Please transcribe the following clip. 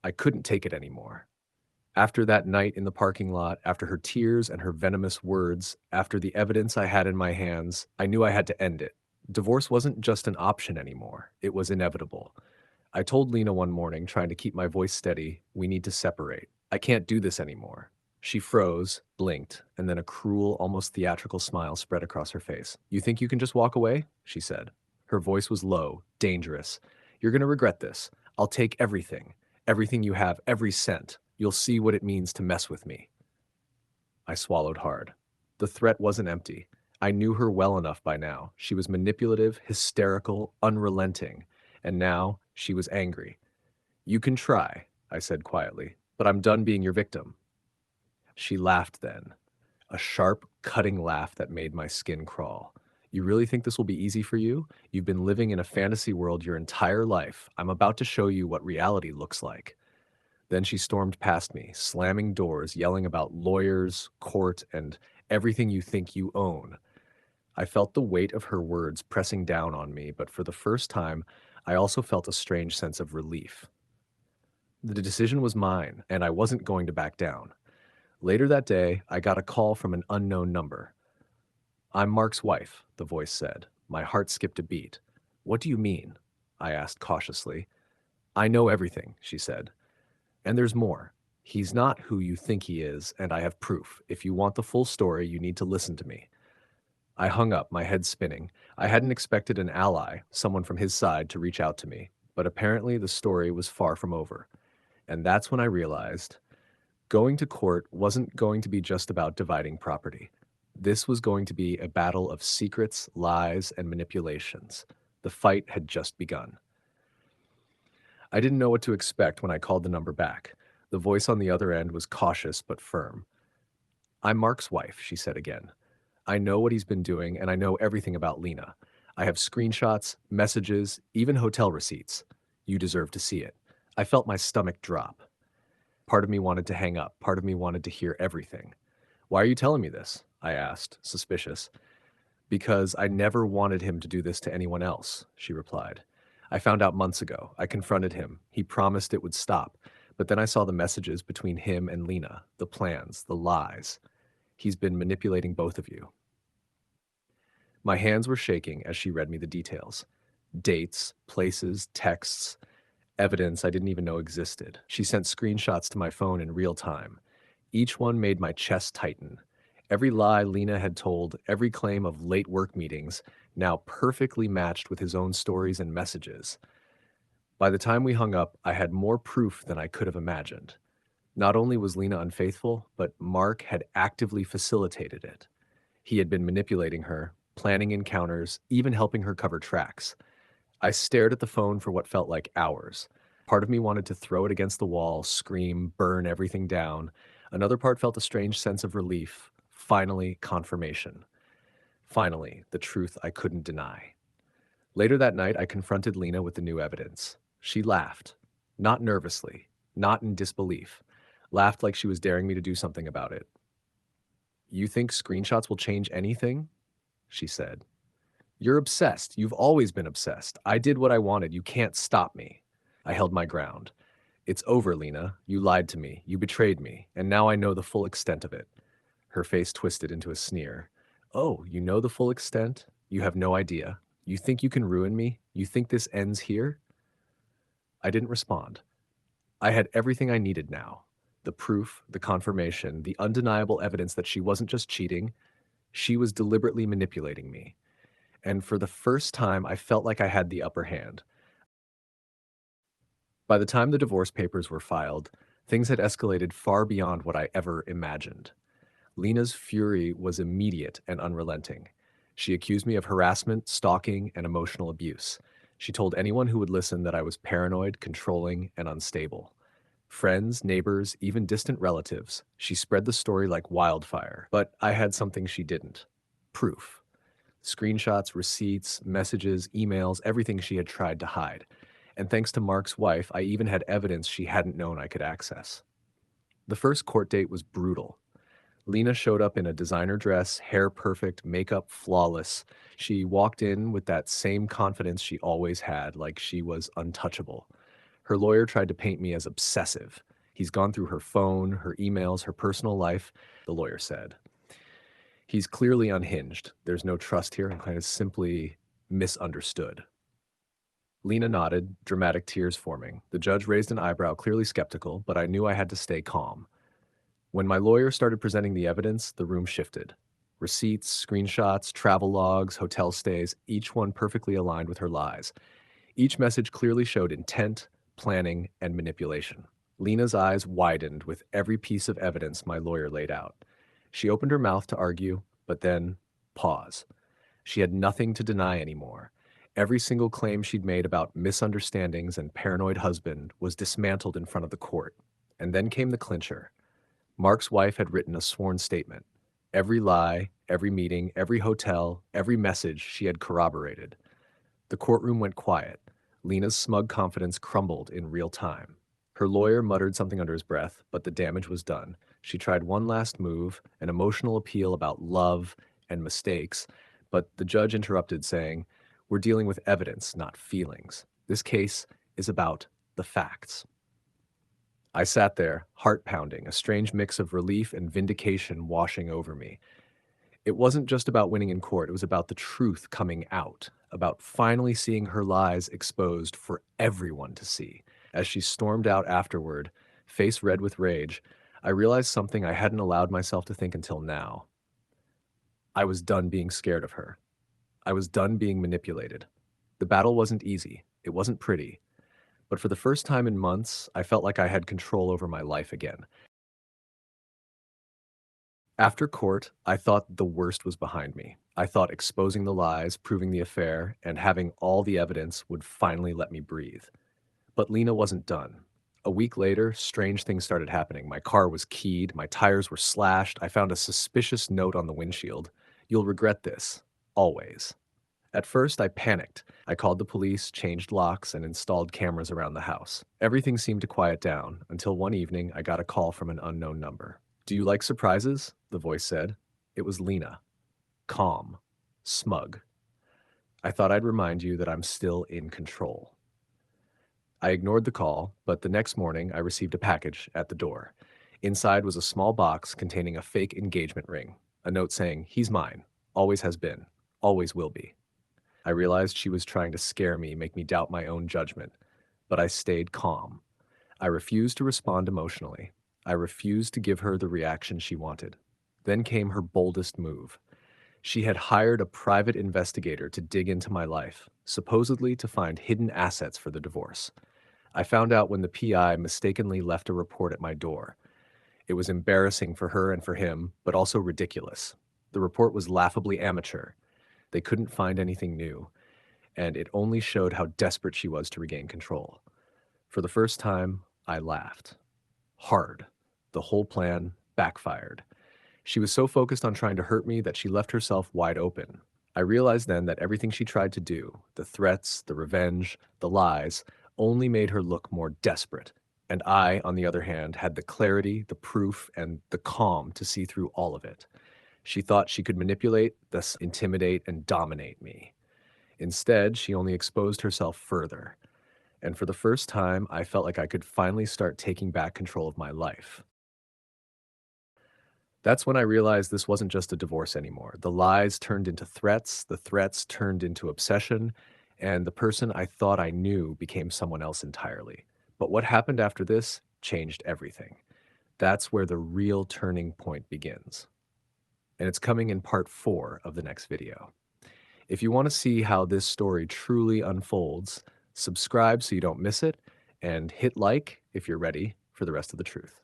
I couldn't take it anymore. After that night in the parking lot, after her tears and her venomous words, after the evidence I had in my hands, I knew I had to end it. Divorce wasn't just an option anymore, it was inevitable. I told Lena one morning, trying to keep my voice steady, we need to separate. I can't do this anymore. She froze, blinked, and then a cruel, almost theatrical smile spread across her face. You think you can just walk away? She said. Her voice was low, dangerous. You're going to regret this. I'll take everything. Everything you have, every cent. You'll see what it means to mess with me. I swallowed hard. The threat wasn't empty. I knew her well enough by now. She was manipulative, hysterical, unrelenting. And now she was angry. You can try, I said quietly, but I'm done being your victim. She laughed then, a sharp, cutting laugh that made my skin crawl. You really think this will be easy for you? You've been living in a fantasy world your entire life. I'm about to show you what reality looks like. Then she stormed past me, slamming doors, yelling about lawyers, court, and everything you think you own. I felt the weight of her words pressing down on me, but for the first time, I also felt a strange sense of relief. The decision was mine, and I wasn't going to back down. Later that day, I got a call from an unknown number. I'm Mark's wife, the voice said. My heart skipped a beat. What do you mean? I asked cautiously. I know everything, she said. And there's more. He's not who you think he is, and I have proof. If you want the full story, you need to listen to me. I hung up, my head spinning. I hadn't expected an ally, someone from his side, to reach out to me, but apparently the story was far from over. And that's when I realized going to court wasn't going to be just about dividing property. This was going to be a battle of secrets, lies, and manipulations. The fight had just begun. I didn't know what to expect when I called the number back. The voice on the other end was cautious but firm. I'm Mark's wife, she said again. I know what he's been doing, and I know everything about Lena. I have screenshots, messages, even hotel receipts. You deserve to see it. I felt my stomach drop. Part of me wanted to hang up. Part of me wanted to hear everything. Why are you telling me this? I asked, suspicious. Because I never wanted him to do this to anyone else, she replied. I found out months ago. I confronted him. He promised it would stop. But then I saw the messages between him and Lena, the plans, the lies. He's been manipulating both of you. My hands were shaking as she read me the details. Dates, places, texts, evidence I didn't even know existed. She sent screenshots to my phone in real time. Each one made my chest tighten. Every lie Lena had told, every claim of late work meetings, now perfectly matched with his own stories and messages. By the time we hung up, I had more proof than I could have imagined. Not only was Lena unfaithful, but Mark had actively facilitated it. He had been manipulating her, planning encounters, even helping her cover tracks. I stared at the phone for what felt like hours. Part of me wanted to throw it against the wall, scream, burn everything down. Another part felt a strange sense of relief. Finally, confirmation. Finally, the truth I couldn't deny. Later that night, I confronted Lena with the new evidence. She laughed. Not nervously, not in disbelief. Laughed like she was daring me to do something about it. You think screenshots will change anything? She said. You're obsessed. You've always been obsessed. I did what I wanted. You can't stop me. I held my ground. It's over, Lena. You lied to me. You betrayed me. And now I know the full extent of it. Her face twisted into a sneer. Oh, you know the full extent? You have no idea. You think you can ruin me? You think this ends here? I didn't respond. I had everything I needed now. The proof, the confirmation, the undeniable evidence that she wasn't just cheating, she was deliberately manipulating me. And for the first time, I felt like I had the upper hand. By the time the divorce papers were filed, things had escalated far beyond what I ever imagined. Lena's fury was immediate and unrelenting. She accused me of harassment, stalking, and emotional abuse. She told anyone who would listen that I was paranoid, controlling, and unstable. Friends, neighbors, even distant relatives, she spread the story like wildfire. But I had something she didn't. Proof. Screenshots, receipts, messages, emails, everything she had tried to hide. And thanks to Mark's wife, I even had evidence she hadn't known I could access. The first court date was brutal. Lena showed up in a designer dress, hair perfect, makeup flawless. She walked in with that same confidence she always had, like she was untouchable. Her lawyer tried to paint me as obsessive. He's gone through her phone, her emails, her personal life, the lawyer said. He's clearly unhinged. There's no trust here and kind of simply misunderstood. Lena nodded, dramatic tears forming. The judge raised an eyebrow, clearly skeptical, but I knew I had to stay calm. When my lawyer started presenting the evidence, the room shifted. Receipts, screenshots, travel logs, hotel stays, each one perfectly aligned with her lies. Each message clearly showed intent, planning, and manipulation. Lena's eyes widened with every piece of evidence my lawyer laid out. She opened her mouth to argue, but then pause. She had nothing to deny anymore. Every single claim she'd made about misunderstandings and paranoid husband was dismantled in front of the court. And then came the clincher. Mark's wife had written a sworn statement. Every lie, every meeting, every hotel, every message she had corroborated. The courtroom went quiet. Lena's smug confidence crumbled in real time. Her lawyer muttered something under his breath, but the damage was done. She tried one last move, an emotional appeal about love and mistakes, but the judge interrupted, saying, "We're dealing with evidence, not feelings. This case is about the facts." I sat there, heart pounding, a strange mix of relief and vindication washing over me. It wasn't just about winning in court, it was about the truth coming out, about finally seeing her lies exposed for everyone to see. As she stormed out afterward, face red with rage, I realized something I hadn't allowed myself to think until now. I was done being scared of her. I was done being manipulated. The battle wasn't easy, it wasn't pretty, but for the first time in months, I felt like I had control over my life again. After court, I thought the worst was behind me. I thought exposing the lies, proving the affair, and having all the evidence would finally let me breathe. But Lena wasn't done. A week later, strange things started happening. My car was keyed, my tires were slashed, I found a suspicious note on the windshield. "You'll regret this. Always." At first, I panicked. I called the police, changed locks, and installed cameras around the house. Everything seemed to quiet down until one evening I got a call from an unknown number. "Do you like surprises?" the voice said. It was Lena. Calm. Smug. "I thought I'd remind you that I'm still in control." I ignored the call, but the next morning I received a package at the door. Inside was a small box containing a fake engagement ring, a note saying, "He's mine. Always has been. Always will be." I realized she was trying to scare me, make me doubt my own judgment, but I stayed calm. I refused to respond emotionally. I refused to give her the reaction she wanted. Then came her boldest move. She had hired a private investigator to dig into my life, supposedly to find hidden assets for the divorce. I found out when the PI mistakenly left a report at my door. It was embarrassing for her and for him, but also ridiculous. The report was laughably amateur. They couldn't find anything new, and it only showed how desperate she was to regain control. For the first time, I laughed. Hard. The whole plan backfired. She was so focused on trying to hurt me that she left herself wide open. I realized then that everything she tried to do, the threats, the revenge, the lies, only made her look more desperate. And I, on the other hand, had the clarity, the proof, and the calm to see through all of it. She thought she could manipulate, thus intimidate, and dominate me. Instead, she only exposed herself further. And for the first time, I felt like I could finally start taking back control of my life. That's when I realized this wasn't just a divorce anymore. The lies turned into threats, the threats turned into obsession, and the person I thought I knew became someone else entirely. But what happened after this changed everything. That's where the real turning point begins. And it's coming in part 4 of the next video. If you want to see how this story truly unfolds, subscribe so you don't miss it, and hit like if you're ready for the rest of the truth.